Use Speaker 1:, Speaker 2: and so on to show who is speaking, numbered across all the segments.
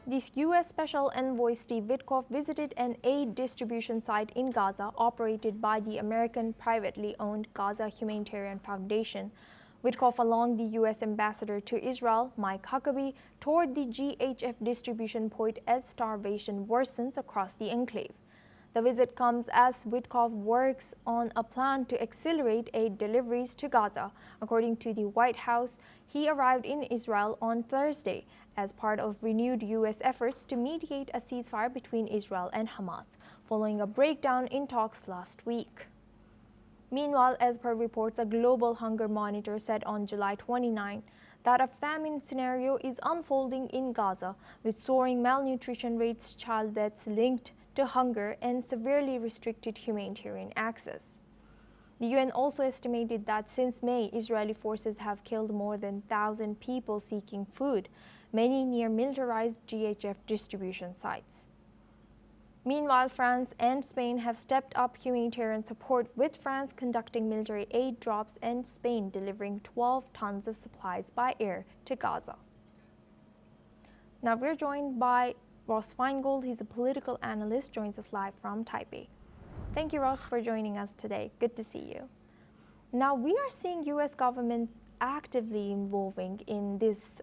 Speaker 1: The U.S. Special Envoy Steve Witkoff visited an aid distribution site in Gaza operated by the American privately owned Gaza Humanitarian Foundation. Witkoff, along the U.S. Ambassador to Israel, Mike Huckabee, toured the GHF distribution point as starvation worsens across the enclave. The visit comes as Witkoff works on a plan to accelerate aid deliveries to Gaza. According to the White House, he arrived in Israel on Thursday as part of renewed U.S. efforts to mediate a ceasefire between Israel and Hamas, following a breakdown in talks last week. Meanwhile, as per reports, a global hunger monitor said on July 29 that a famine scenario is unfolding in Gaza, with soaring malnutrition rates, child deaths linked to hunger, and severely restricted humanitarian access. The UN also estimated that since May, Israeli forces have killed more than 1,000 people seeking food, many near militarized GHF distribution sites. Meanwhile, France and Spain have stepped up humanitarian support, with France conducting military aid drops and Spain delivering 12 tons of supplies by air to Gaza. Now we're joined by Ross Feingold. He's a political analyst, joins us live from Taipei. Thank you, Ross, for joining us today. Good to see you. Now, we are seeing U.S. governments actively involving in this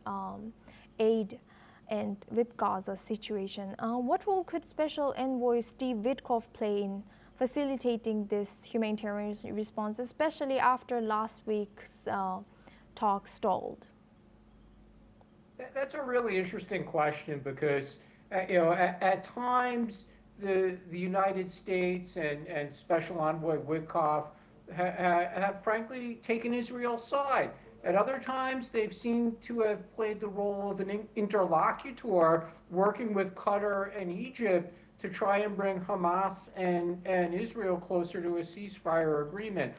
Speaker 1: aid and with Gaza situation. What role could Special Envoy Steve Witkoff play in facilitating this humanitarian response, especially after last week's talk stalled?
Speaker 2: That's a really interesting question because at times the United States and Special Envoy Witkoff have frankly taken Israel's side. At other times, they've seemed to have played the role of an interlocutor working with Qatar and Egypt to try and bring Hamas and Israel closer to a ceasefire agreement.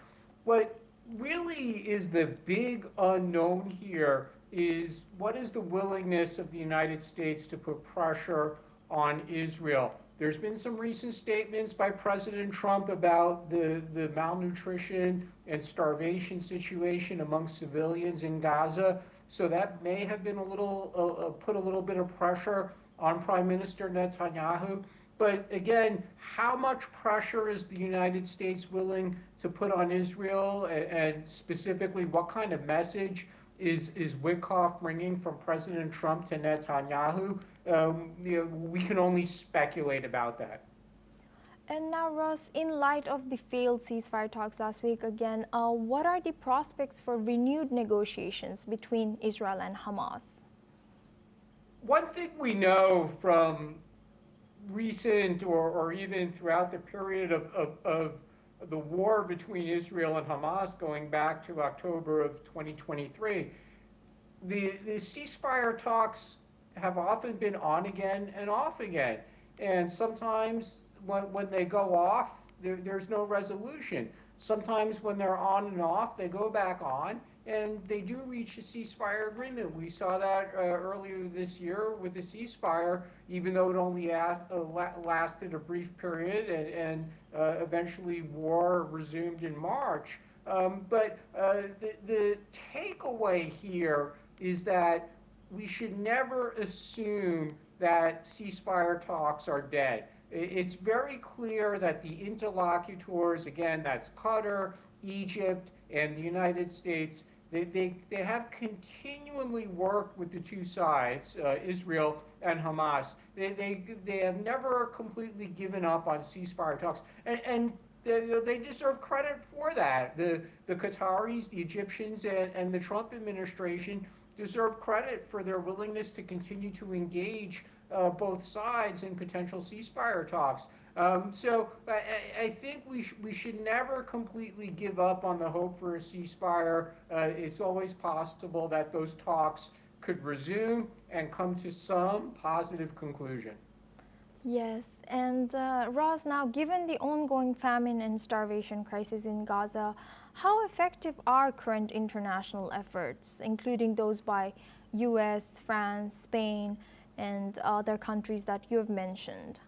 Speaker 2: What really is the big unknown here is what is the willingness of the United States to put pressure on Israel. There's been some recent statements by President Trump about the malnutrition and starvation situation among civilians in Gaza. So that may have been put a little bit of pressure on Prime Minister Netanyahu. But again, how much pressure is the United States willing to put on Israel, and specifically what kind of message is Witkoff bringing from President Trump to Netanyahu? We can only speculate about that.
Speaker 1: And now, Ross, in light of the failed ceasefire talks last week again, what are the prospects for renewed negotiations between Israel and Hamas?
Speaker 2: One thing we know from recent or even throughout the period of the war between Israel and Hamas going back to October of 2023, the ceasefire talks have often been on again and off again. And sometimes when they go off, there's no resolution. Sometimes when they're on and off, they go back on and they do reach a ceasefire agreement. We saw that earlier this year with the ceasefire, even though it only lasted a brief period, and eventually war resumed in March. But the takeaway here is that we should never assume that ceasefire talks are dead. It's very clear that the interlocutors, again, that's Qatar, Egypt, and the United States, they have continually worked with the two sides, Israel and Hamas. They have never completely given up on ceasefire talks, and they deserve credit for that. The Qataris, the Egyptians, and the Trump administration deserve credit for their willingness to continue to engage both sides in potential ceasefire talks. So I think we should never completely give up on the hope for a ceasefire. It's always possible that those talks could resume and come to some positive conclusion.
Speaker 1: Yes, and Ross, now given the ongoing famine and starvation crisis in Gaza, how effective are current international efforts, including those by US, France, Spain, and other countries that you have mentioned?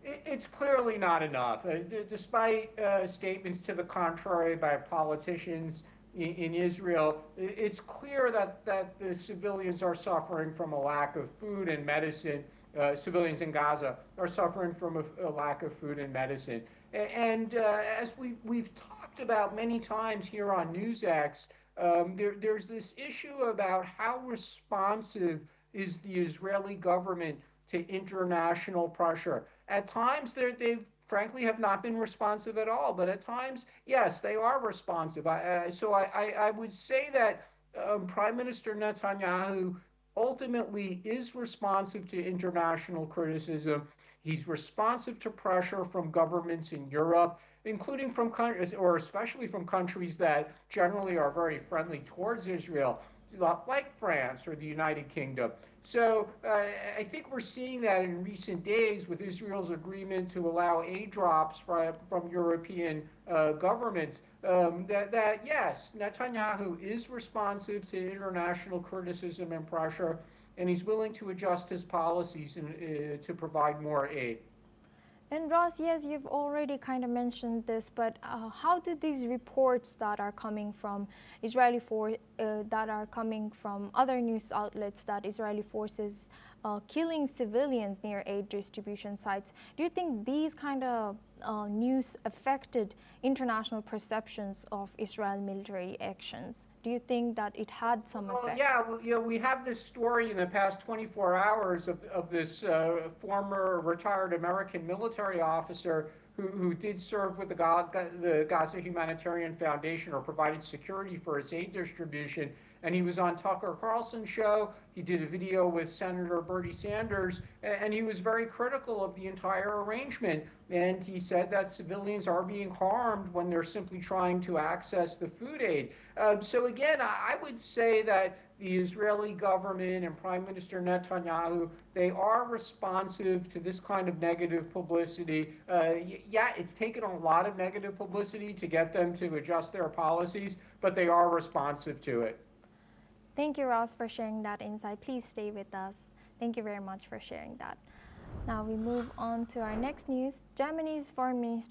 Speaker 2: It's clearly not enough. Despite statements to the contrary by politicians, in Israel, it's clear that the civilians are suffering from a lack of food and medicine. Civilians in Gaza are suffering from a lack of food and medicine. And as we've talked about many times here on NewsX, there's this issue about how responsive is the Israeli government to international pressure. At times, they've frankly have not been responsive at all, but at times, yes, they are responsive. I would say that Prime Minister Netanyahu ultimately is responsive to international criticism. He's responsive to pressure from governments in Europe, including from countries, or especially from countries that generally are very friendly towards Israel, like France or the United Kingdom. So I think we're seeing that in recent days with Israel's agreement to allow aid drops from European governments. That yes, Netanyahu is responsive to international criticism and pressure, and he's willing to adjust his policies to provide more aid.
Speaker 1: And Ross, yes, you've already kind of mentioned this, but how do these reports that are coming from that are coming from other news outlets that Israeli forces killing civilians near aid distribution sites, do you think these kind of news affected international perceptions of Israel military actions? Do you think that it had some effect?
Speaker 2: Yeah, well, we have this story in the past 24 hours of this former retired American military officer who did serve with the Gaza Humanitarian Foundation, or provided security for its aid distribution. And he was on Tucker Carlson's show. He did a video with Senator Bernie Sanders, and he was very critical of the entire arrangement. And he said that civilians are being harmed when they're simply trying to access the food aid. So again, I would say that the Israeli government and Prime Minister Netanyahu, they are responsive to this kind of negative publicity. Yeah, it's taken a lot of negative publicity to get them to adjust their policies, but they are responsive to it.
Speaker 1: Thank you, Ross, for sharing that insight. Please stay with us. Thank you very much for sharing that. Now we move on to our next news. Germany's Foreign Minister